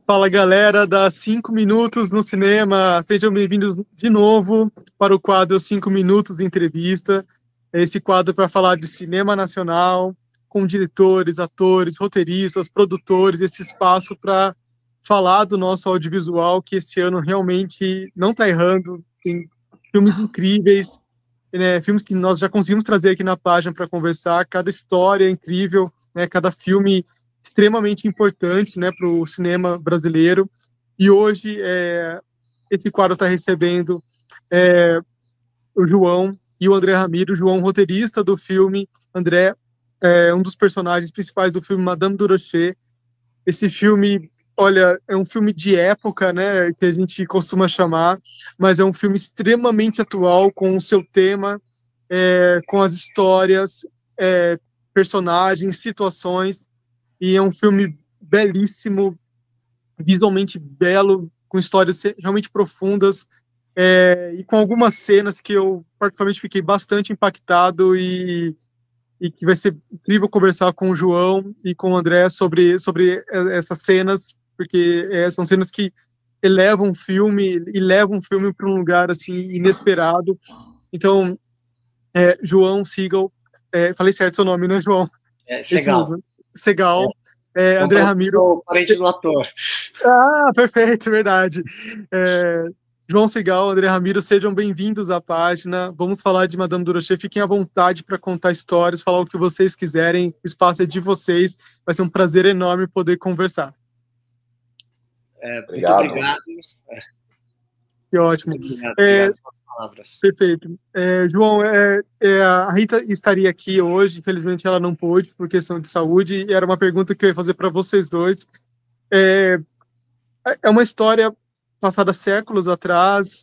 Fala galera da 5 Minutos no Cinema, sejam bem-vindos de novo para o quadro 5 Minutos Entrevista. Esse quadro para falar de cinema nacional, com diretores, atores, roteiristas, produtores, esse espaço para falar do nosso audiovisual, que esse ano realmente não está errando, tem filmes incríveis, né, filmes que nós já conseguimos trazer aqui na página para conversar, cada história é incrível, né, cada filme extremamente importante, né, para o cinema brasileiro. E hoje esse quadro está recebendo é, o João e o André Ramiro. O João, roteirista do filme, André, um dos personagens principais do filme Madame Durocher. Esse filme, olha, é um filme de época, né, que a gente costuma chamar, mas é um filme extremamente atual, com o seu tema, com as histórias, é, personagens, situações, e é um filme belíssimo, visualmente belo, com histórias realmente profundas, e com algumas cenas que eu particularmente fiquei bastante impactado e que vai ser incrível conversar com o João e com o André sobre essas cenas, porque são cenas que elevam o filme e levam o filme para um lugar assim inesperado. Então, João Segal, falei certo seu nome, né, João? Esse Segal. mesmo. Segal, Não André parece que Ramiro. sou parente do ator. Ah, perfeito, verdade. É, João Segal, André Ramiro, sejam bem-vindos à página. Vamos falar de Madame Durocher. Fiquem à vontade para contar histórias, falar o que vocês quiserem. O espaço é de vocês. Vai ser um prazer enorme poder conversar. Muito obrigado. Que ótimo. Obrigado pelas palavras. Perfeito. João, a Rita estaria aqui hoje, infelizmente ela não pôde por questão de saúde, e era uma pergunta que eu ia fazer para vocês dois. É, é uma história passada séculos atrás,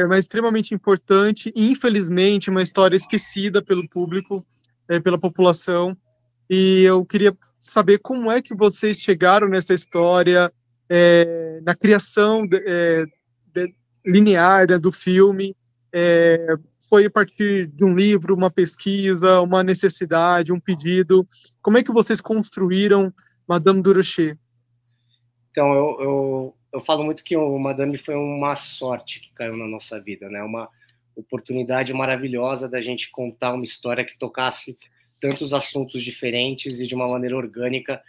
mas extremamente importante, e infelizmente uma história esquecida pelo público, pela população. E eu queria saber como é que vocês chegaram nessa história, na criação linear, né, do filme. É, Foi a partir de um livro, uma pesquisa, uma necessidade, um pedido? Como é que vocês construíram Madame Durocher? Então, eu falo muito que o Madame foi uma sorte que caiu na nossa vida, né? Uma oportunidade maravilhosa da gente contar uma história que tocasse tantos assuntos diferentes e de uma maneira orgânica,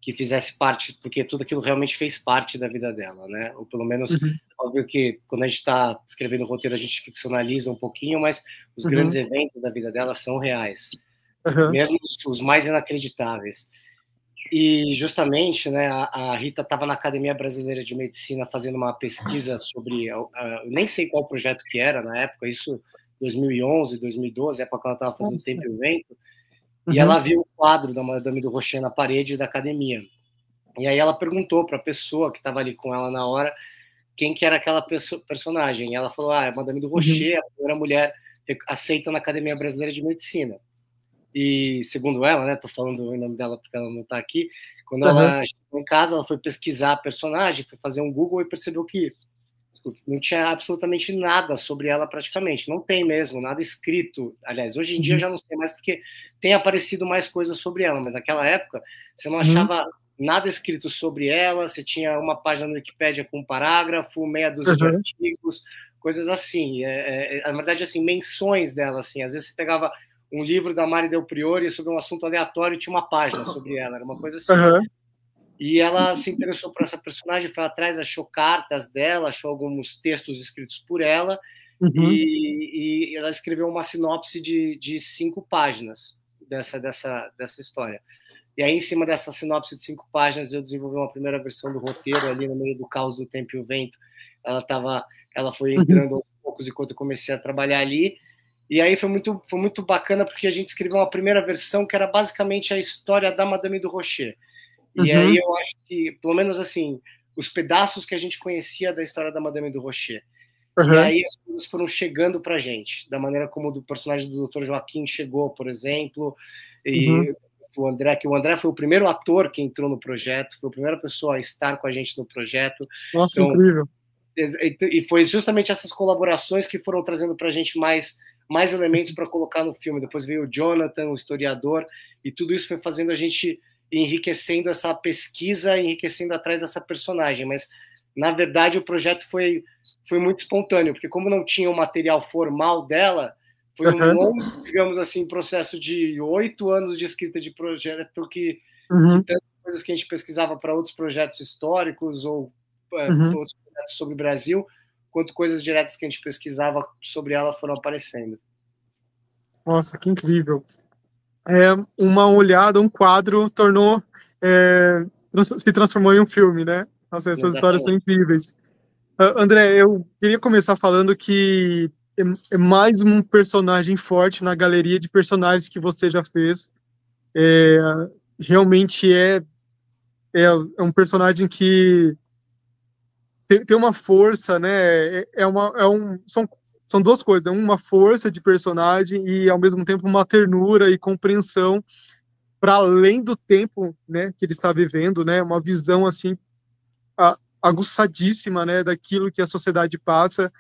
que fizesse parte, porque tudo aquilo realmente fez parte da vida dela, né? Ou pelo menos, Uhum, óbvio que quando a gente está escrevendo o roteiro a gente ficcionaliza um pouquinho, mas os grandes uhum, eventos da vida dela são reais, uhum, mesmo os mais inacreditáveis. E justamente, né, a Rita estava na Academia Brasileira de Medicina fazendo uma pesquisa sobre, nem sei qual projeto que era na época, isso 2011, 2012, época que ela estava fazendo nossa, Tempo e o Vento, e uhum, ela viu o quadro da Madame do Rocher na parede da academia. E aí ela perguntou para a pessoa que estava ali com ela na hora quem que era aquela personagem. E ela falou, é Madame do uhum, Rocher, a primeira mulher aceita na Academia Brasileira de Medicina. E segundo ela, né, tô falando o nome dela porque ela não tá aqui, quando uhum, ela chegou em casa, ela foi pesquisar a personagem, foi fazer um Google e percebeu que não tinha absolutamente nada sobre ela praticamente, não tem mesmo, nada escrito. Aliás, hoje em dia eu uhum, já não sei mais porque tem aparecido mais coisas sobre ela, mas naquela época você não uhum, achava nada escrito sobre ela, você tinha uma página no Wikipédia com um parágrafo, meia dúzia de uhum, artigos, coisas assim. Na verdade, assim, menções dela, assim. Às vezes você pegava um livro da Mari Del Priore sobre um assunto aleatório e tinha uma página sobre ela, era uma coisa assim. uhum, E ela se interessou por essa personagem, foi atrás, achou cartas dela, achou alguns textos escritos por ela, uhum, e ela escreveu uma sinopse de 5 páginas dessa história. E aí, em cima dessa sinopse de 5 páginas, eu desenvolvi uma primeira versão do roteiro ali no meio do caos do tempo e o vento. Ela foi uhum, entrando aos poucos enquanto eu comecei a trabalhar ali. E aí foi muito bacana porque a gente escreveu uma primeira versão que era basicamente a história da Madame do Rocher. E aí uhum, eu acho que, pelo menos assim, os pedaços que a gente conhecia da história da Madame do Rocher. E uhum, aí as coisas foram chegando pra gente, da maneira como o personagem do Dr. Joaquim chegou, por exemplo, uhum. e que o André foi o primeiro ator que entrou no projeto, foi a primeira pessoa a estar com a gente no projeto. Nossa, Então, incrível. e foi justamente essas colaborações que foram trazendo pra gente mais elementos para colocar no filme. Depois veio o Jonathan, o historiador, e tudo isso foi fazendo a gente enriquecendo essa pesquisa, enriquecendo atrás dessa personagem, mas na verdade o projeto foi muito espontâneo, porque como não tinha o material formal dela, foi um longo, digamos assim, processo de 8 anos de escrita de projeto que tantas coisas que a gente pesquisava para outros projetos históricos ou outros projetos sobre o Brasil, quanto coisas diretas que a gente pesquisava sobre ela foram aparecendo. Nossa, que incrível. Uma olhada, um quadro se transformou em um filme, né? Nossa, essas histórias são incríveis. André, eu queria começar falando que é mais um personagem forte na galeria de personagens que você já fez. Realmente é um personagem que tem uma força, né? São duas coisas, uma força de personagem e, ao mesmo tempo, uma ternura e compreensão para além do tempo, né, que ele está vivendo, né? Uma visão, assim, aguçadíssima, né, daquilo que a sociedade passa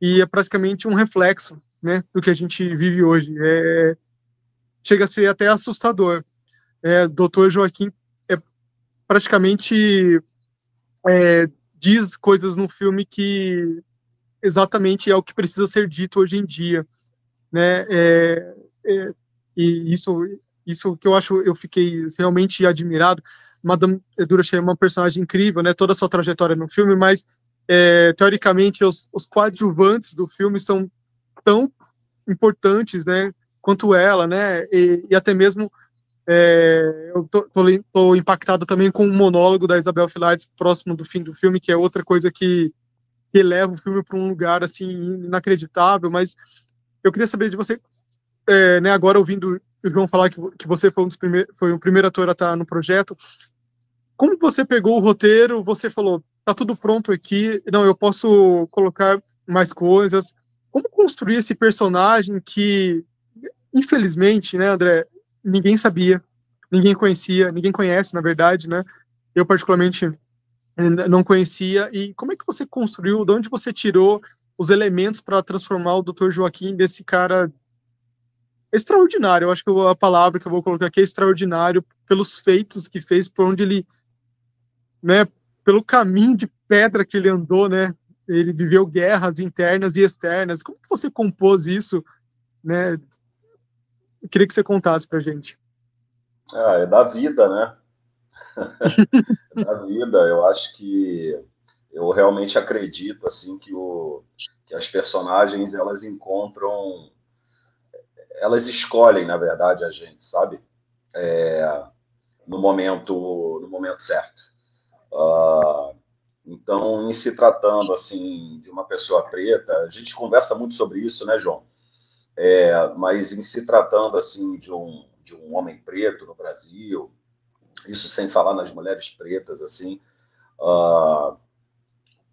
e é praticamente um reflexo, né, do que a gente vive hoje. Chega a ser até assustador. Dr. Joaquim é praticamente diz coisas no filme que exatamente é o que precisa ser dito hoje em dia, né? E isso que eu fiquei realmente admirado. Madame Durocher é uma personagem incrível, né? Toda a sua trajetória no filme, mas teoricamente os coadjuvantes do filme são tão importantes, né? Quanto ela, né? E até mesmo eu tô impactado também com o monólogo da Isabel Filardes próximo do fim do filme, que é outra coisa que leva o filme para um lugar assim inacreditável. Mas eu queria saber de você, né? Agora ouvindo o João falar que você foi o primeiro ator a estar no projeto, como você pegou o roteiro? Você falou, tá tudo pronto aqui, não, eu posso colocar mais coisas. Como construir esse personagem que, infelizmente, né, André, ninguém sabia, ninguém conhecia, ninguém conhece, na verdade, né? Eu, particularmente, não conhecia. E como é que você construiu, de onde você tirou os elementos para transformar o Dr. Joaquim desse cara extraordinário? Eu acho que a palavra que eu vou colocar aqui é extraordinário pelos feitos que fez, por onde ele, né, pelo caminho de pedra que ele andou, né? Ele viveu guerras internas e externas. Como que você compôs isso, né? Eu queria que você contasse pra gente. É da vida, né? É da vida. Eu acho que eu realmente acredito assim que as personagens elas encontram, elas escolhem, na verdade, a gente, sabe? No momento certo. Então, em se tratando assim de uma pessoa preta, a gente conversa muito sobre isso, né, João? Mas em se tratando assim de um homem preto no Brasil, isso sem falar nas mulheres pretas, assim,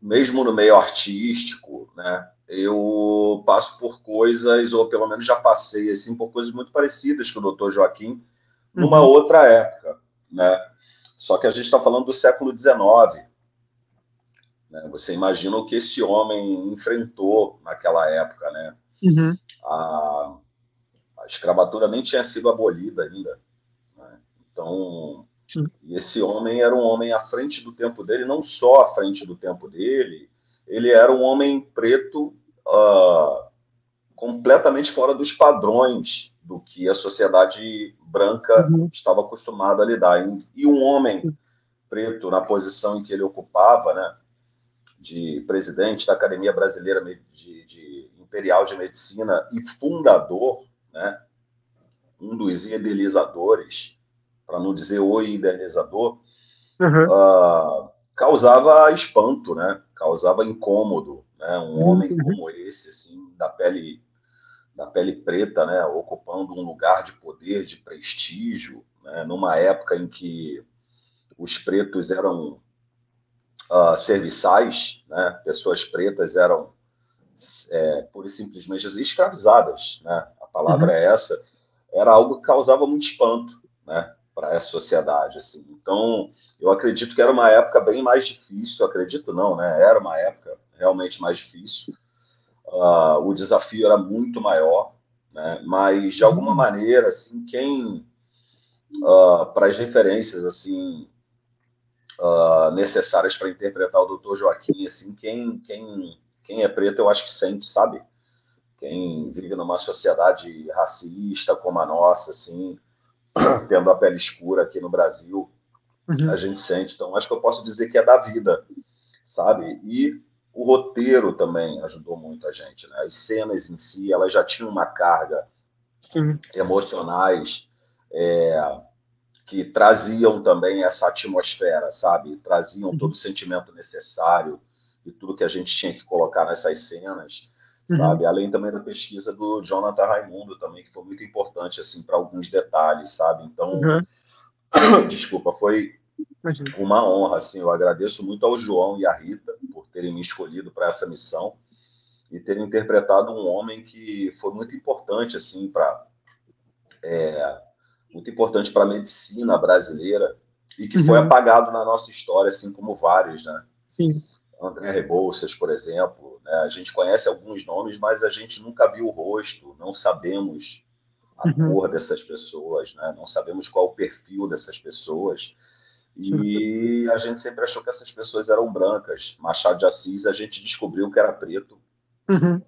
mesmo no meio artístico, né, eu passo por coisas, ou pelo menos já passei assim, por coisas muito parecidas com o Dr. Joaquim numa outra época, né? Só que a gente está falando do século XIX. Né? Você imagina o que esse homem enfrentou naquela época, né? A, a escravatura nem tinha sido abolida ainda, né? Então, Sim. esse homem era um homem à frente do tempo dele, não só à frente do tempo dele, ele era um homem preto completamente fora dos padrões do que a sociedade branca estava acostumada a lidar. E um homem preto, na posição em que ele ocupava, né, de presidente da Academia Brasileira de Imperial de Medicina e fundador, né, um dos idealizadores, para não dizer o idealizador, causava espanto, né? Causava incômodo, né? Um homem como esse, assim, da pele preta, né? Ocupando um lugar de poder, de prestígio, né? Numa época em que os pretos eram serviçais, né? Pessoas pretas eram pura e simplesmente escravizadas, né? A palavra é essa. Era algo que causava muito espanto, né? Para essa sociedade, assim. Então, eu acredito que era uma época bem mais difícil. Acredito não, né? Era uma época realmente mais difícil. O desafio era muito maior, né? Mas de alguma maneira, assim, para as referências assim necessárias para interpretar o Dr. Joaquim. Assim, quem é preto, eu acho que sente, sabe? Quem vive numa sociedade racista como a nossa, assim, tendo a pele escura aqui no Brasil, a gente sente. Então, acho que eu posso dizer que é da vida, sabe? E o roteiro também ajudou muito a gente, né? As cenas em si, elas já tinham uma carga Sim. emocionais que traziam também essa atmosfera, sabe? Traziam todo o sentimento necessário e tudo que a gente tinha que colocar nessas cenas, sabe? Além também da pesquisa do Jonathan Raimundo também, que foi muito importante, assim, para alguns detalhes, sabe? Então, desculpa, foi uma honra, assim, eu agradeço muito ao João e à Rita por terem me escolhido para essa missão e terem interpretado um homem que foi muito importante, assim, muito importante para a medicina brasileira e que foi apagado na nossa história, assim como vários, né? Sim. André Rebouças, por exemplo, né? A gente conhece alguns nomes, mas a gente nunca viu o rosto, não sabemos a cor dessas pessoas, né? Não sabemos qual o perfil dessas pessoas. E a gente sempre achou que essas pessoas eram brancas. Machado de Assis, a gente descobriu que era preto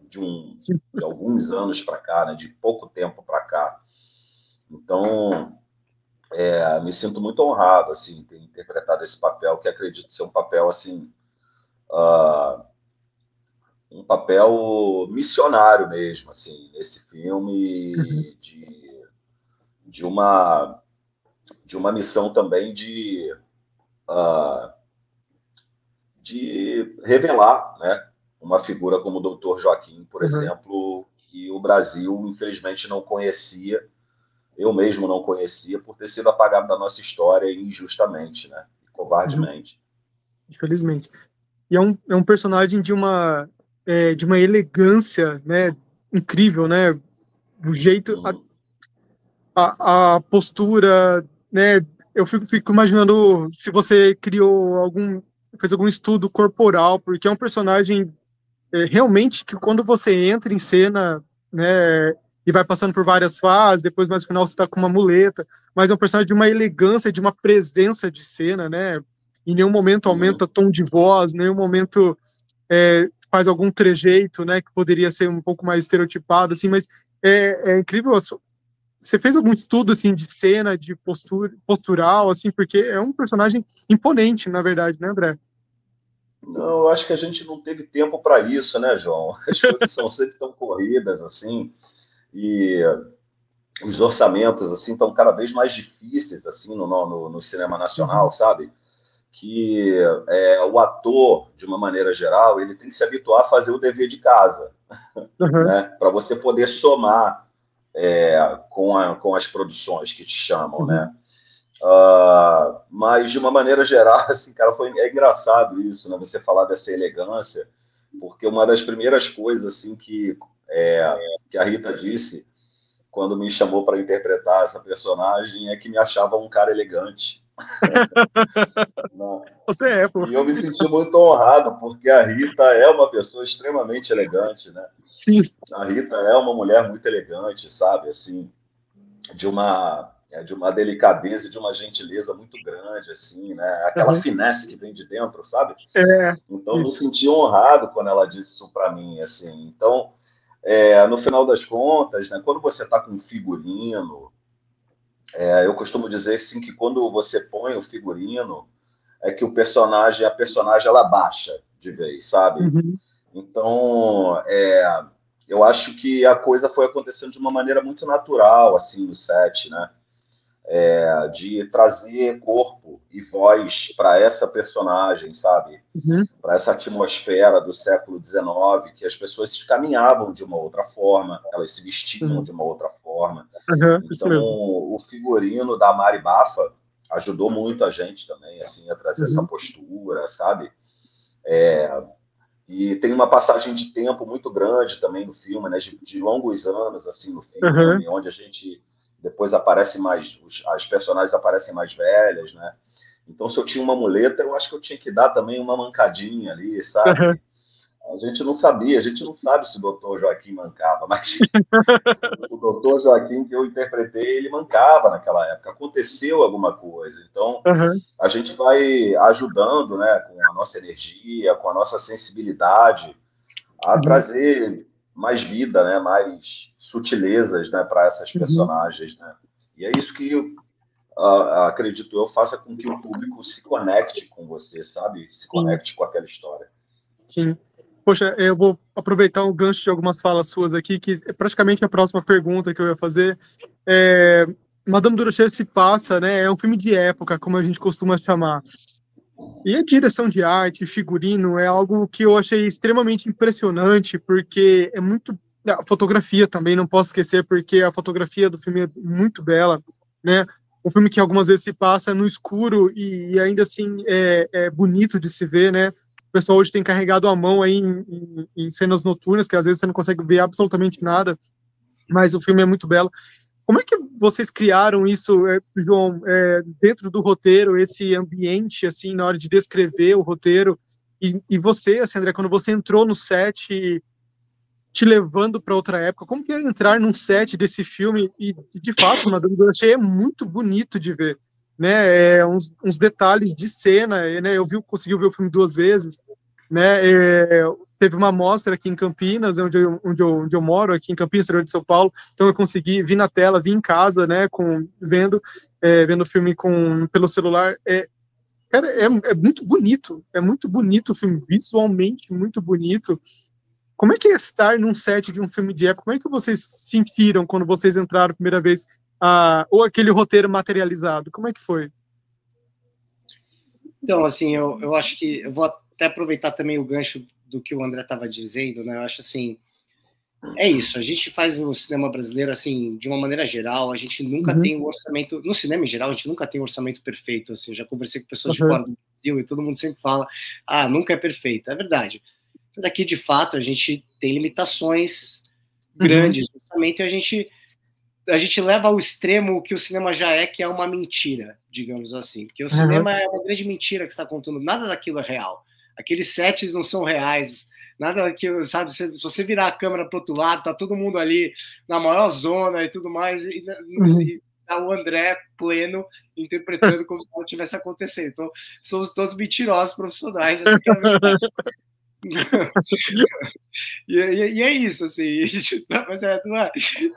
de alguns anos para cá, né? De pouco tempo para cá. Então, me sinto muito honrado, assim, ter interpretado esse papel, que acredito ser um papel, assim, um papel missionário mesmo, assim, nesse filme, de uma missão também de revelar, né, uma figura como o Dr. Joaquim, por exemplo, que o Brasil, infelizmente, não conhecia, eu mesmo não conhecia, por ter sido apagado da nossa história injustamente, né, covardemente. Infelizmente. E é um personagem de uma elegância, né, incrível, né, o jeito, a postura, né, eu fico imaginando se você fez algum estudo corporal, porque é um personagem realmente que quando você entra em cena, né, e vai passando por várias fases, depois mais no final você está com uma muleta, mas é um personagem de uma elegância, de uma presença de cena, né? Em nenhum momento aumenta tom de voz, em nenhum momento faz algum trejeito, né, que poderia ser um pouco mais estereotipado, assim, mas é incrível. Você fez algum estudo assim de cena, de postural, assim, porque é um personagem imponente, na verdade, né, André? Não, eu acho que a gente não teve tempo para isso, né, João? As coisas são sempre tão corridas, assim, e os orçamentos, assim, estão cada vez mais difíceis, assim, no cinema nacional, sabe? Que o ator, de uma maneira geral, ele tem que se habituar a fazer o dever de casa, né? Para você poder somar com as produções que te chamam, né? Mas de uma maneira geral, assim, cara, é engraçado isso, né? Você falar dessa elegância, porque uma das primeiras coisas assim que a Rita disse quando me chamou para interpretar essa personagem é que me achava um cara elegante. Você é, pô. E eu me senti muito honrado, porque a Rita é uma pessoa extremamente elegante, né? Sim. A Rita é uma mulher muito elegante, sabe? Assim, de uma delicadeza e de uma gentileza muito grande, assim, né? Aquela finesse que vem de dentro, sabe? Então, eu me senti honrado quando ela disse isso para mim, assim. Então, no final das contas, né, quando você está com um figurino, eu costumo dizer, assim, que quando você põe o figurino, é que a personagem, ela baixa de vez, sabe? Então, eu acho que a coisa foi acontecendo de uma maneira muito natural, assim, no set, né? De trazer corpo e voz para essa personagem, sabe? Para essa atmosfera do século XIX, que as pessoas caminhavam de uma outra forma, elas se vestiam de uma outra forma. Então, o figurino da Mari Bafa ajudou muito a gente também, assim, a trazer essa postura, sabe? E tem uma passagem de tempo muito grande também no filme, né? De longos anos, assim, no filme, onde a gente depois aparece mais, as personagens aparecem mais velhas, né? Então, se eu tinha uma muleta, eu acho que eu tinha que dar também uma mancadinha ali, sabe? A gente não sabia, a gente não sabe se o doutor Joaquim mancava, mas o doutor Joaquim que eu interpretei, ele mancava naquela época, aconteceu alguma coisa. Então, Uhum. a gente vai ajudando, né, com a nossa energia, com a nossa sensibilidade, a trazer mais vida, né, mais sutilezas, né, para essas personagens. Né? E é isso que, acredito eu, faça com que o público se conecte com você, sabe? Se Sim. conecte com aquela história. Sim. Poxa, eu vou aproveitar o gancho de algumas falas suas aqui, que é praticamente a próxima pergunta que eu ia fazer. Madame Durocher se passa, né? É um filme de época, como a gente costuma chamar. E a direção de arte, figurino, é algo que eu achei extremamente impressionante, porque é muito... A fotografia também, não posso esquecer, porque a fotografia do filme é muito bela, né? Um filme que algumas vezes se passa no escuro e ainda assim é bonito de se ver, né? O pessoal hoje tem carregado a mão aí em cenas noturnas, que às vezes você não consegue ver absolutamente nada, mas o filme é muito belo. Como é que vocês criaram isso, João, dentro do roteiro, esse ambiente, assim, na hora de descrever o roteiro? E você, assim, André, quando você entrou no set, te levando para outra época, como que é entrar num set desse filme? E, de fato, Madame Durocher é muito bonito de ver, né? Uns detalhes de cena, né? Consegui ver o filme 2 vezes, né? Teve uma mostra aqui em Campinas, onde eu moro, aqui em Campinas, interior de São Paulo, então eu consegui vir na tela, vir em casa, né? Vendo o filme pelo celular. Cara, é muito bonito o filme, visualmente muito bonito. Como é que é estar num set de um filme de época? Como é que vocês se sentiram quando vocês entraram a primeira vez? Ou aquele roteiro materializado? Como é que foi? Então, assim, eu acho que... Eu vou até aproveitar também o gancho do que o André estava dizendo, né? Eu acho assim... É isso, a gente faz o cinema brasileiro, assim, de uma maneira geral, a gente nunca tem um orçamento... No cinema em geral, a gente nunca tem um orçamento perfeito, assim. Eu já conversei com pessoas de fora do Brasil e todo mundo sempre fala, nunca é perfeito. É verdade. Mas aqui, de fato, a gente tem limitações grandes de orçamento e a gente leva ao extremo o que o cinema já é, que é uma mentira, digamos assim. Porque o cinema é uma grande mentira que você está contando, nada daquilo é real. Aqueles sets não são reais, nada daquilo, sabe? Se você virar a câmera para o outro lado, tá todo mundo ali na maior zona e tudo mais, e tá o André pleno interpretando como se não tivesse acontecendo. Então, somos todos mentirosos profissionais, essa que é a verdade. E é isso, assim, mas não é.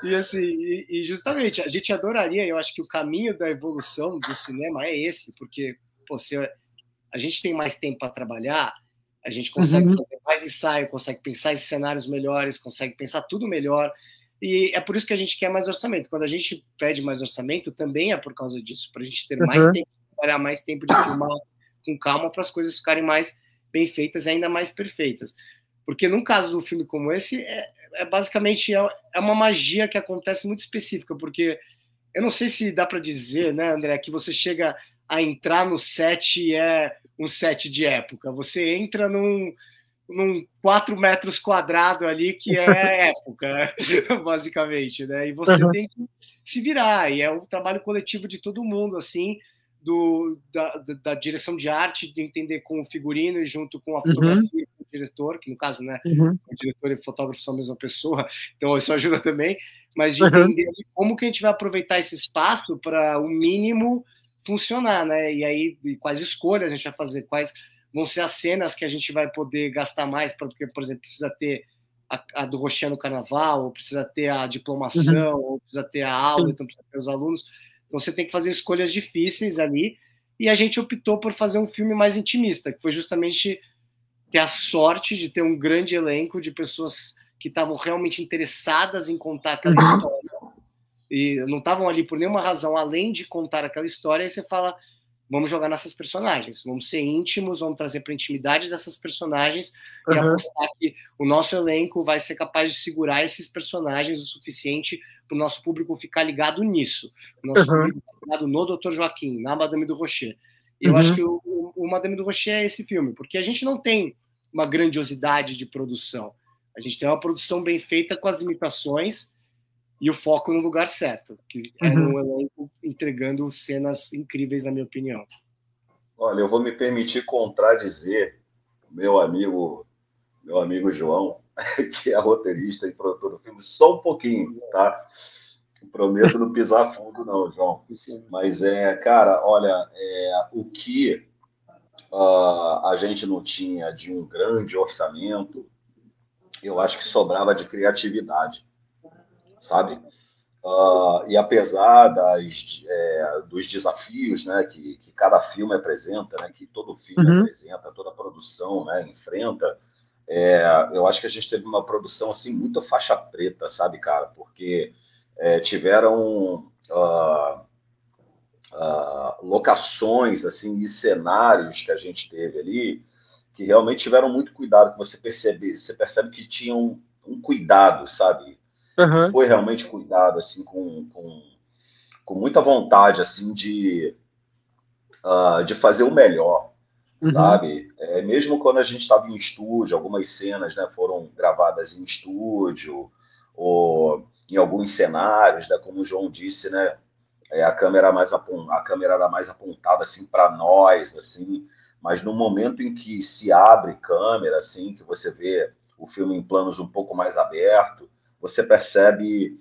E assim, e justamente, a gente adoraria, eu acho que o caminho da evolução do cinema é esse, porque, pô, a gente tem mais tempo para trabalhar, a gente consegue fazer mais ensaio, consegue pensar em cenários melhores, consegue pensar tudo melhor, e é por isso que a gente quer mais orçamento. Quando a gente pede mais orçamento, também é por causa disso, para a gente ter mais tempo de trabalhar, mais tempo de filmar com calma, para as coisas ficarem mais bem feitas e ainda mais perfeitas. Porque num caso do filme como esse, basicamente uma magia que acontece muito específica, porque eu não sei se dá para dizer, né, André, que você chega a entrar no set e é um set de época. Você entra num 4 metros quadrados ali que é época, basicamente, né? E você tem que se virar, e é um trabalho coletivo de todo mundo, assim, da direção de arte, de entender com o figurino e junto com a fotografia, com o diretor, que no caso, né, o diretor e o fotógrafo são a mesma pessoa, então isso ajuda também, mas de entender como que a gente vai aproveitar esse espaço para o mínimo funcionar, né? E aí, quais escolhas a gente vai fazer, quais vão ser as cenas que a gente vai poder gastar mais, porque, por exemplo, precisa ter a do Rocher no carnaval, ou precisa ter a diplomação, ou precisa ter a aula, então precisa ter os alunos. Então você tem que fazer escolhas difíceis ali, e a gente optou por fazer um filme mais intimista, que foi justamente ter a sorte de ter um grande elenco de pessoas que estavam realmente interessadas em contar aquela história, e não estavam ali por nenhuma razão, além de contar aquela história, e você fala, vamos jogar nessas personagens, vamos ser íntimos, vamos trazer para a intimidade dessas personagens e apostar que o nosso elenco vai ser capaz de segurar esses personagens o suficiente para o nosso público ficar ligado nisso, o nosso público ficar ligado no Dr. Joaquim, na Madame Durocher. E eu acho que o Madame Durocher é esse filme, porque a gente não tem uma grandiosidade de produção, a gente tem uma produção bem feita com as limitações e o foco no lugar certo, que é no elenco entregando cenas incríveis, na minha opinião. Olha, eu vou me permitir contradizer meu amigo meu amigo João, que é roteirista e produtor do filme, só um pouquinho, tá? Prometo não pisar fundo, não, João. Mas cara, olha, o que a gente não tinha de um grande orçamento, eu acho que sobrava de criatividade, sabe? E apesar dos desafios, né, que cada filme apresenta, né, que todo filme apresenta, toda produção, né, enfrenta, eu acho que a gente teve uma produção assim muito faixa preta, sabe, cara? Porque tiveram locações assim e cenários que a gente teve ali que realmente tiveram muito cuidado, que você percebe que tinham um cuidado, sabe? Uhum. Foi realmente cuidado assim com muita vontade assim de fazer o melhor, sabe? Mesmo quando a gente estava em estúdio, algumas cenas, né, foram gravadas em estúdio ou em alguns cenários, né, como o João disse, né, a câmera era mais apontada assim para nós, assim, mas no momento em que se abre câmera, assim, que você vê o filme em planos um pouco mais aberto, você percebe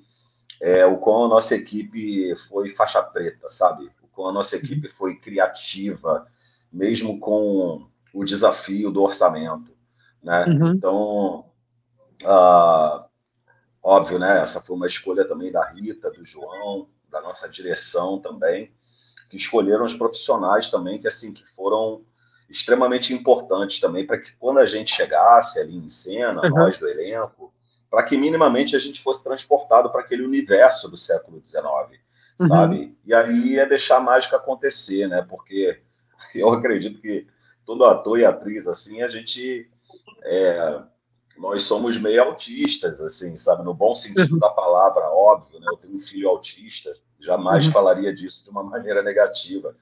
o quão a nossa equipe foi faixa preta, sabe? O quão a nossa equipe foi criativa, mesmo com o desafio do orçamento, né? Então, óbvio, né? Essa foi uma escolha também da Rita, do João, da nossa direção também, que escolheram os profissionais também que assim que foram extremamente importantes também para que quando a gente chegasse ali em cena, nós do elenco, para que minimamente a gente fosse transportado para aquele universo do século XIX, sabe? E aí é deixar a mágica acontecer, né? Porque eu acredito que todo ator e atriz assim, a gente nós somos meio autistas, assim, sabe? No bom sentido da palavra, óbvio, né? Eu tenho um filho autista, jamais falaria disso de uma maneira negativa.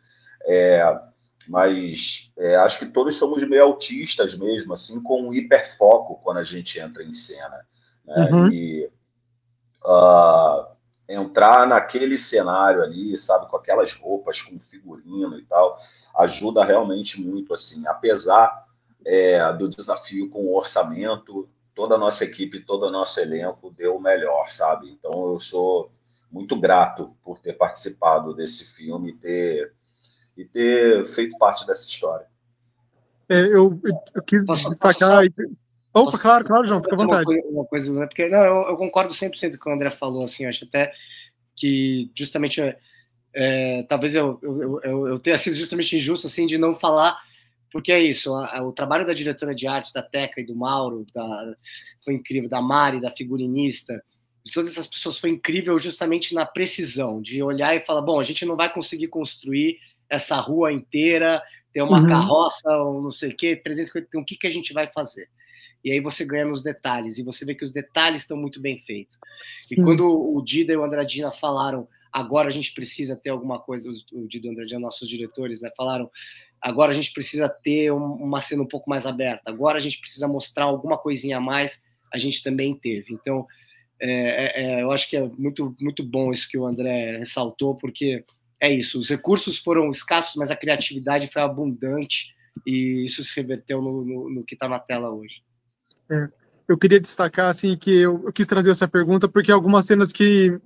Mas acho que todos somos meio autistas mesmo, assim, com um hiperfoco quando a gente entra em cena, né? E entrar naquele cenário ali, sabe? Com aquelas roupas, com figurino e tal, ajuda realmente muito, assim. Apesar do desafio com o orçamento, toda a nossa equipe, todo o nosso elenco deu o melhor, sabe? Então eu sou muito grato por ter participado desse filme e ter feito parte dessa história. Eu quis destacar... Opa, claro, João, fica à vontade. Uma coisa, né? Porque não, eu concordo 100% com o que o André falou, assim, eu acho até que justamente talvez eu tenha sido justamente injusto assim de não falar, porque é isso, o trabalho da diretora de arte, da Teca e do Mauro, foi incrível, da Mari, da figurinista, de todas essas pessoas, foi incrível justamente na precisão, de olhar e falar, bom, a gente não vai conseguir construir essa rua inteira, ter uma carroça, ou não sei o quê, 350, o que a gente vai fazer? E aí você ganha nos detalhes, e você vê que os detalhes estão muito bem feitos. Sim. E quando o Dida e o Andradina falaram, agora a gente precisa ter alguma coisa, o Dida e o Andradina, nossos diretores, né, falaram, agora a gente precisa ter uma cena um pouco mais aberta, agora a gente precisa mostrar alguma coisinha a mais, a gente também teve. Então, eu acho que é muito, muito bom isso que o André ressaltou, porque é isso, os recursos foram escassos, mas a criatividade foi abundante, e isso se reverteu no que está na tela hoje. Eu queria destacar assim que eu quis trazer essa pergunta porque algumas cenas que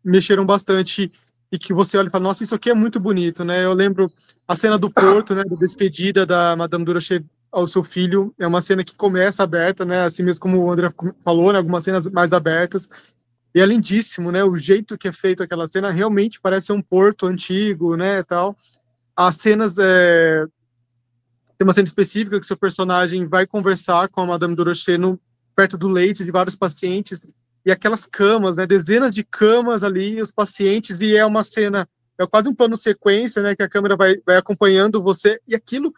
mexeram bastante e que você olha e fala, nossa, isso aqui é muito bonito, né? Eu lembro a cena do Porto, né, da despedida da Madame Durocher ao seu filho, é uma cena que começa aberta, né, assim mesmo como o André falou, né, algumas cenas mais abertas, e é lindíssimo, né, o jeito que é feito aquela cena realmente parece um porto antigo, né, tal. As cenas tem uma cena específica que seu personagem vai conversar com a Madame Durocher perto do leito de vários pacientes, e aquelas camas, né, dezenas de camas ali, os pacientes, e é uma cena, é quase um plano sequência, né, que a câmera vai acompanhando você, e aquilo,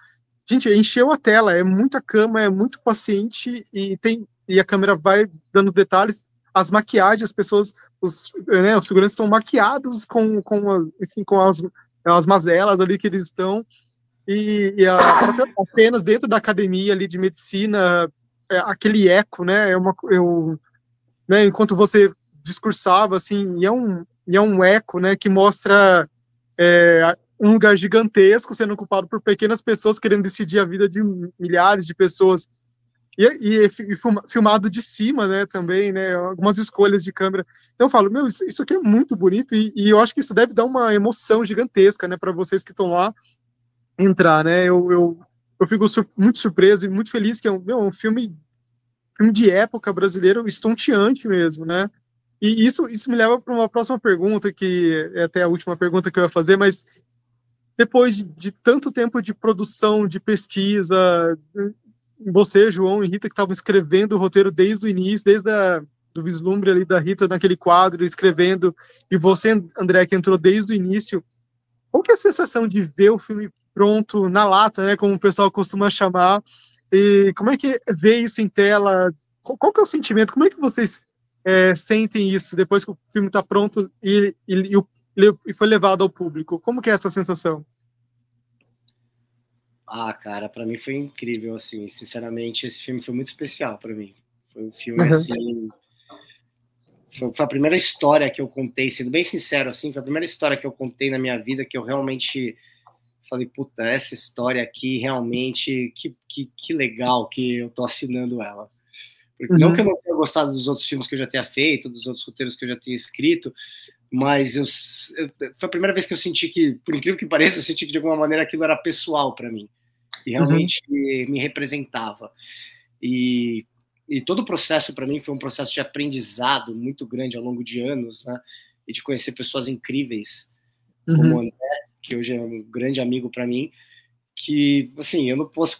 gente, encheu a tela, é muita cama, é muito paciente, e a câmera vai dando detalhes, as maquiagens, as pessoas, os seguranças estão maquiados enfim, com as mazelas ali que eles estão, e as cenas dentro da academia ali de medicina, aquele eco, né, né, enquanto você discursava, assim, e é um eco, né, que mostra um lugar gigantesco sendo ocupado por pequenas pessoas querendo decidir a vida de milhares de pessoas. Filmado de cima, né, também, né, algumas escolhas de câmera. Então eu falo, meu, isso aqui é muito bonito e eu acho que isso deve dar uma emoção gigantesca, né, para vocês que estão lá entrar, né, eu fico muito surpreso e muito feliz que é um filme de época brasileiro estonteante mesmo, né, e isso me leva para uma próxima pergunta, que é até a última pergunta que eu ia fazer, mas depois de tanto tempo de produção, de pesquisa, você, João e Rita, que estavam escrevendo o roteiro desde o início, do vislumbre ali da Rita naquele quadro, escrevendo, e você, André, que entrou desde o início, qual que é a sensação de ver o filme pronto, na lata, né, como o pessoal costuma chamar, e como é que é ver isso em tela? Qual que é o sentimento? Como é que vocês sentem isso depois que o filme está pronto e foi levado ao público? Como que é essa sensação? Ah, cara, para mim foi incrível, assim, sinceramente, esse filme foi muito especial para mim. Foi um filme, Uhum. assim, foi a primeira história que eu contei, sendo bem sincero, assim, foi a primeira história que eu contei na minha vida que eu realmente falei, puta, essa história aqui, realmente, que legal que eu tô assinando ela. Porque, não que eu não tenha gostado dos outros filmes que eu já tenha feito, dos outros roteiros que eu já tenha escrito, mas foi a primeira vez que eu senti que, por incrível que pareça, eu senti que de alguma maneira aquilo era pessoal para mim, e realmente me representava. E todo o processo para mim foi um processo de aprendizado muito grande ao longo de anos, né? E de conhecer pessoas incríveis, como o André, que hoje é um grande amigo para mim, que, assim, eu não posso...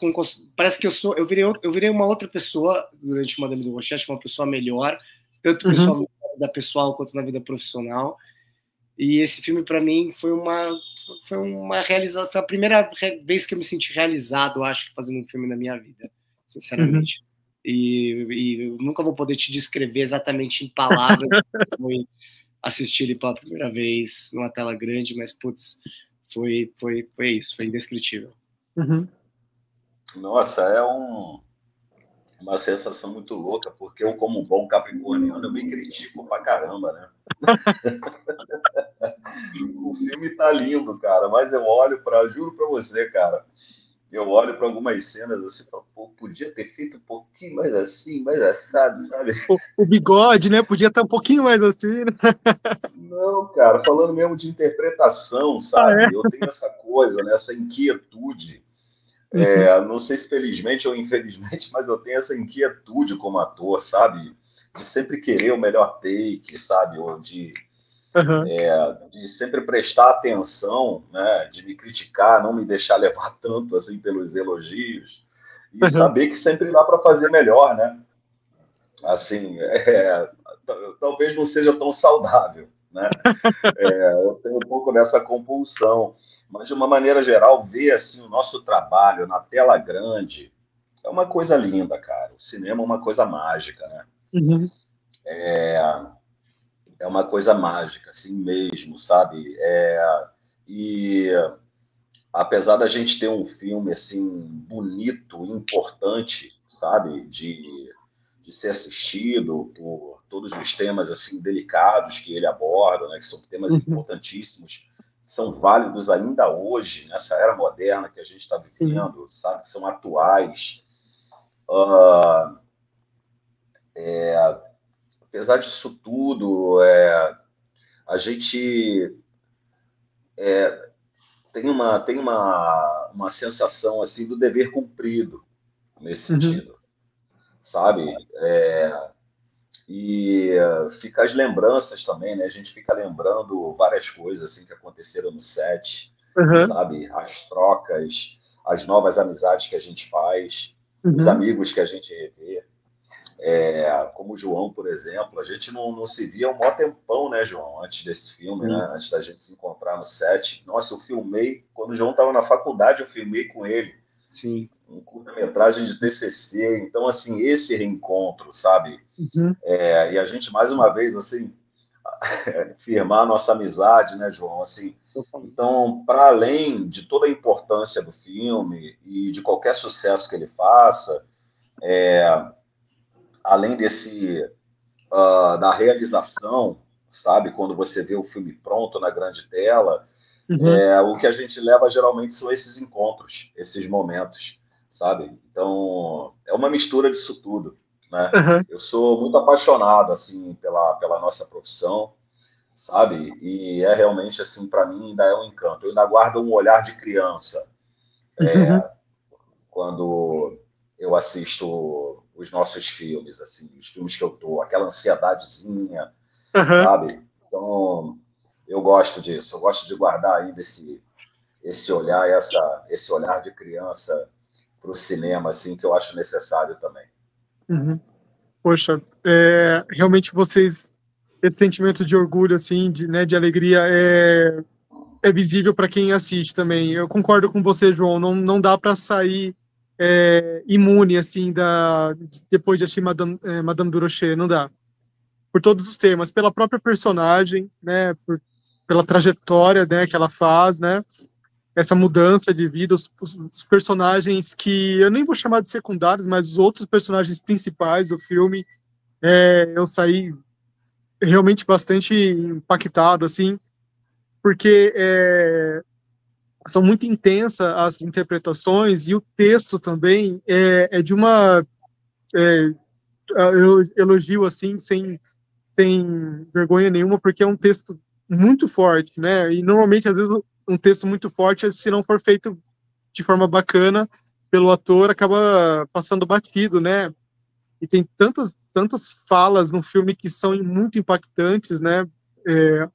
Parece que eu virei uma outra pessoa durante o Madame do Rochette, uma pessoa melhor, tanto pessoal, na vida pessoal quanto na vida profissional. E esse filme, para mim, foi uma realização. Foi a primeira vez que eu me senti realizado, acho que, fazendo um filme na minha vida, sinceramente. E eu nunca vou poder te descrever exatamente em palavras foi assistir ele pela primeira vez numa tela grande, mas, putz, foi isso, foi indescritível. Nossa, uma sensação muito louca, porque eu, como um bom capricorniano, eu me critico pra caramba, né? O filme tá lindo, cara, mas eu olho juro pra você, cara, eu olho para algumas cenas assim, falo, pô, podia ter feito um pouquinho mais assim, mais assado, sabe? O bigode, né? Podia estar um pouquinho mais assim, né? Não, cara, falando mesmo de interpretação, sabe? Eu tenho essa coisa, né, essa inquietude. Não sei se felizmente ou infelizmente, mas eu tenho essa inquietude como ator, sabe? De sempre querer o melhor take, sabe? Ou de sempre prestar atenção, né? De me criticar, não me deixar levar tanto assim pelos elogios e saber que sempre dá para fazer melhor, né? Assim, talvez não seja tão saudável, né? Eu tenho um pouco dessa compulsão, mas de uma maneira geral, ver assim o nosso trabalho na tela grande é uma coisa linda, cara. O cinema é uma coisa mágica, né? É uma coisa mágica, assim mesmo, sabe? E apesar da gente ter um filme assim bonito, importante, sabe, de ser assistido por todos os temas assim delicados que ele aborda, né, que são temas importantíssimos, são válidos ainda hoje nessa era moderna que a gente está vivendo, sabe, são atuais. Apesar disso tudo, a gente tem uma sensação assim do dever cumprido nesse sentido, sabe? E fica as lembranças também, né? A gente fica lembrando várias coisas assim que aconteceram no set, sabe? As trocas, as novas amizades que a gente faz, os amigos que a gente revê. Como o João, por exemplo, a gente não se via um maior tempão, né, João, antes desse filme, né? Antes da gente se encontrar no set. Nossa, eu filmei, quando o João estava na faculdade, eu filmei com ele. Sim. Um curta-metragem de TCC. Então, assim, esse reencontro, sabe? E a gente, mais uma vez, assim, firmar a nossa amizade, né, João? Assim, então, para além de toda a importância do filme e de qualquer sucesso que ele faça, além da realização, sabe? Quando você vê o filme pronto na grande tela, o que a gente leva geralmente são esses encontros, esses momentos, sabe? Então, é uma mistura disso tudo, né? Uhum. Eu sou muito apaixonado, assim, pela nossa profissão, sabe? E é realmente, assim, para mim ainda é um encanto. Eu ainda guardo um olhar de criança Uhum. quando eu assisto os nossos filmes, assim, os filmes que eu tô, aquela ansiedadezinha, Uhum. sabe? Então, eu gosto disso, eu gosto de guardar ainda esse olhar, esse olhar de criança para o cinema, assim, que eu acho necessário também. Uhum. Poxa, realmente vocês, esse sentimento de orgulho, assim, né, de alegria, é visível para quem assiste também. Eu concordo com você, João. Não dá para sair imune, assim, depois de assistir Madame Durocher, não dá. Por todos os temas, pela própria personagem, né, pela trajetória, né, que ela faz, né, essa mudança de vida, os personagens que eu nem vou chamar de secundários, mas os outros personagens principais do filme, eu saí realmente bastante impactado, assim, porque são muito intensas as interpretações e o texto também é de uma eu elogio assim sem vergonha nenhuma, porque é um texto muito forte, né? E normalmente às vezes um texto muito forte, se não for feito de forma bacana pelo ator, acaba passando batido, né? E tem tantas falas no filme que são muito impactantes, né? É,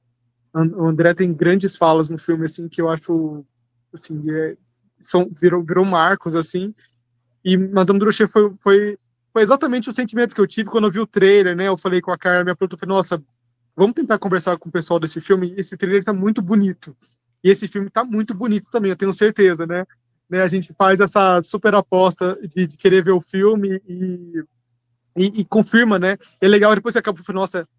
o André tem grandes falas no filme, assim, que eu acho, assim, virou marcos, assim. E Madame Durocher foi exatamente o sentimento que eu tive quando eu vi o trailer, né? Eu falei com a Carmen, minha produtora, falei, nossa, vamos tentar conversar com o pessoal desse filme. Esse trailer tá muito bonito. E esse filme tá muito bonito também, eu tenho certeza, né? A gente faz essa super aposta de querer ver o filme e confirma, né? É legal, depois você acaba falando, nossa,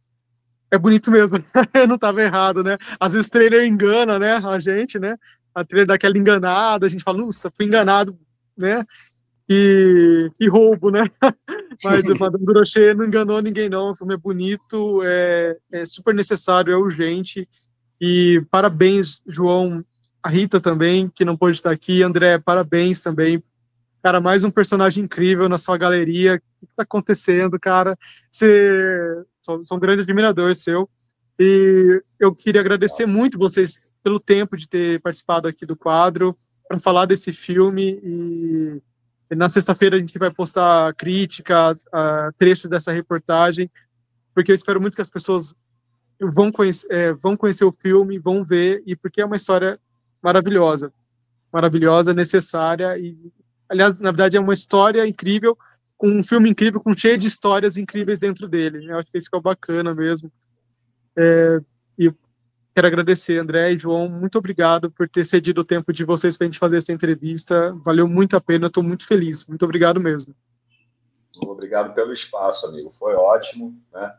é bonito mesmo. Eu não tava errado, né? Às vezes trailer engana, né, a gente, né? A trailer dá aquela enganada, a gente fala, nossa, fui enganado, né? Que roubo, né? Mas o Madame Durocher não enganou ninguém, não. O filme é bonito, é super necessário, é urgente. E parabéns, João, a Rita também, que não pôde estar aqui. André, parabéns também. Cara, mais um personagem incrível na sua galeria. O que está acontecendo, cara? Sou um grande admirador seu. E eu queria agradecer muito vocês pelo tempo de ter participado aqui do quadro, para falar desse filme. E na sexta-feira a gente vai postar críticas, trechos dessa reportagem, porque eu espero muito que as pessoas vão conhecer o filme, vão ver, e porque é uma história maravilhosa, maravilhosa, necessária, e, aliás, na verdade, é uma história incrível, com um filme incrível, com cheio de histórias incríveis dentro dele. Eu acho que isso que é o bacana mesmo. E quero agradecer, André e João, muito obrigado por ter cedido o tempo de vocês para a gente fazer essa entrevista. Valeu muito a pena, estou muito feliz. Muito obrigado mesmo. Obrigado pelo espaço, amigo. Foi ótimo, né?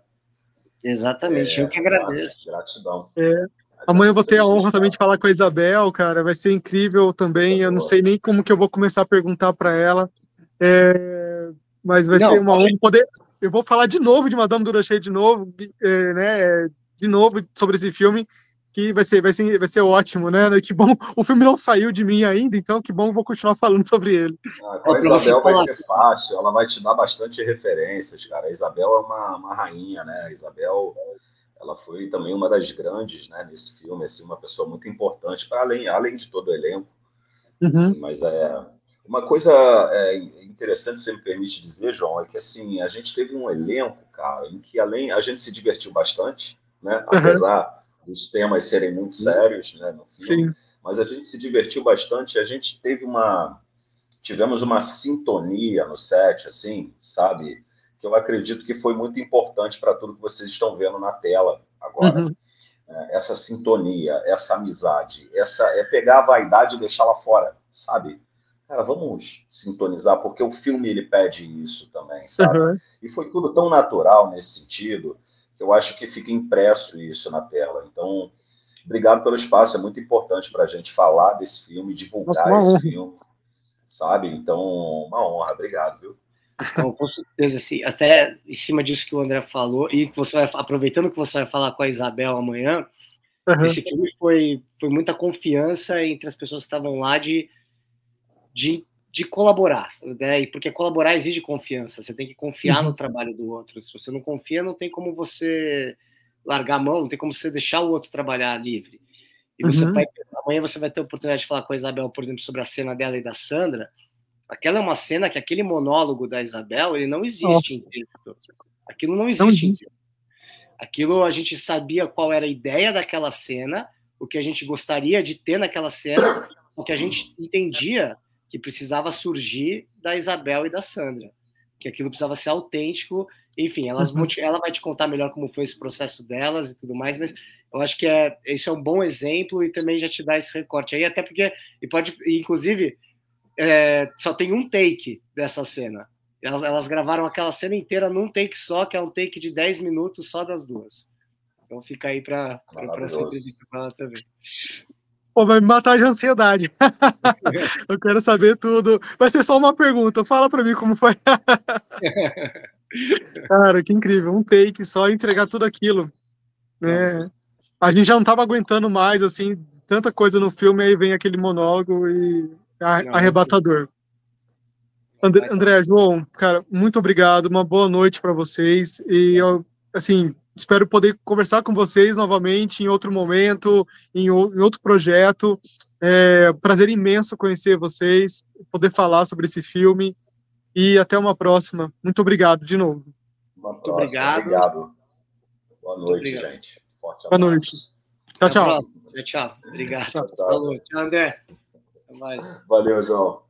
Exatamente, eu que agradeço. Gratidão. Amanhã eu vou ter a honra também de falar com a Isabel, cara. Vai ser incrível também. Eu não sei nem como que eu vou começar a perguntar para ela. Mas vai ser uma honra poder. Eu vou falar de novo de Madame Durocher de novo, né? De novo sobre esse filme, que vai ser ótimo, né? Que bom. O filme não saiu de mim ainda, então que bom, vou continuar falando sobre ele. Com a Isabel vai ser fácil, ela vai te dar bastante referências, cara. A Isabel é uma rainha, né? A Isabel, ela foi também uma das grandes, né, nesse filme, assim, uma pessoa muito importante, para além de todo o elenco. Uhum. Assim, mas uma coisa interessante, se você me permite dizer, João, é que assim, a gente teve um elenco, cara, em que a gente se divertiu bastante, né? Apesar dos temas serem muito sérios, né, no filme, sim, mas a gente se divertiu bastante, a gente tivemos uma sintonia no set, assim, sabe? Que eu acredito que foi muito importante para tudo que vocês estão vendo na tela agora. uhum. Essa sintonia, essa amizade, é pegar a vaidade e deixá-la fora, sabe? Cara, vamos sintonizar, porque o filme ele pede isso também, sabe? Uhum. E foi tudo tão natural nesse sentido que eu acho que fica impresso isso na tela. Então, obrigado pelo espaço, é muito importante para a gente falar desse filme, Nossa, divulgar uma esse honra. filme, sabe? Então, uma honra, obrigado, viu? Então, com certeza, assim, até em cima disso que o André falou, e que você aproveitando que você vai falar com a Isabel amanhã, esse filme foi muita confiança entre as pessoas que estavam lá de de colaborar, né? Porque colaborar exige confiança. Você tem que confiar no trabalho do outro. Se você não confia, não tem como você largar a mão, não tem como você deixar o outro trabalhar livre. E você amanhã você vai ter a oportunidade de falar com a Isabel, por exemplo, sobre a cena dela e da Sandra. Aquela é uma cena que aquele monólogo da Isabel, ele não existe em texto. Aquilo não existe em texto. Aquilo a gente sabia qual era a ideia daquela cena, o que a gente gostaria de ter naquela cena, o que a gente entendia que precisava surgir da Isabel e da Sandra, que aquilo precisava ser autêntico. Enfim, ela vai te contar melhor como foi esse processo delas e tudo mais, mas eu acho que isso é um bom exemplo e também já te dá esse recorte aí, até porque, inclusive, só tem um take dessa cena. Elas gravaram aquela cena inteira num take só, que é um take de 10 minutos só das duas. Então fica aí para essa entrevista com ela também. Pô, vai me matar de ansiedade. Eu quero saber tudo. Vai ser só uma pergunta. Fala para mim como foi. Cara, que incrível. Um take só, entregar tudo aquilo. Né? A gente já não estava aguentando mais, assim, tanta coisa no filme, aí vem aquele monólogo e arrebatador. André, João, cara, muito obrigado, uma boa noite para vocês, e eu, assim, espero poder conversar com vocês novamente em outro momento, em outro projeto. Prazer imenso conhecer vocês, poder falar sobre esse filme, e até uma próxima. Muito obrigado de novo. Muito obrigado. Boa noite, gente. Boa noite. Tchau, tchau. Tchau. Obrigado. Tchau, André. Até mais. Valeu, João.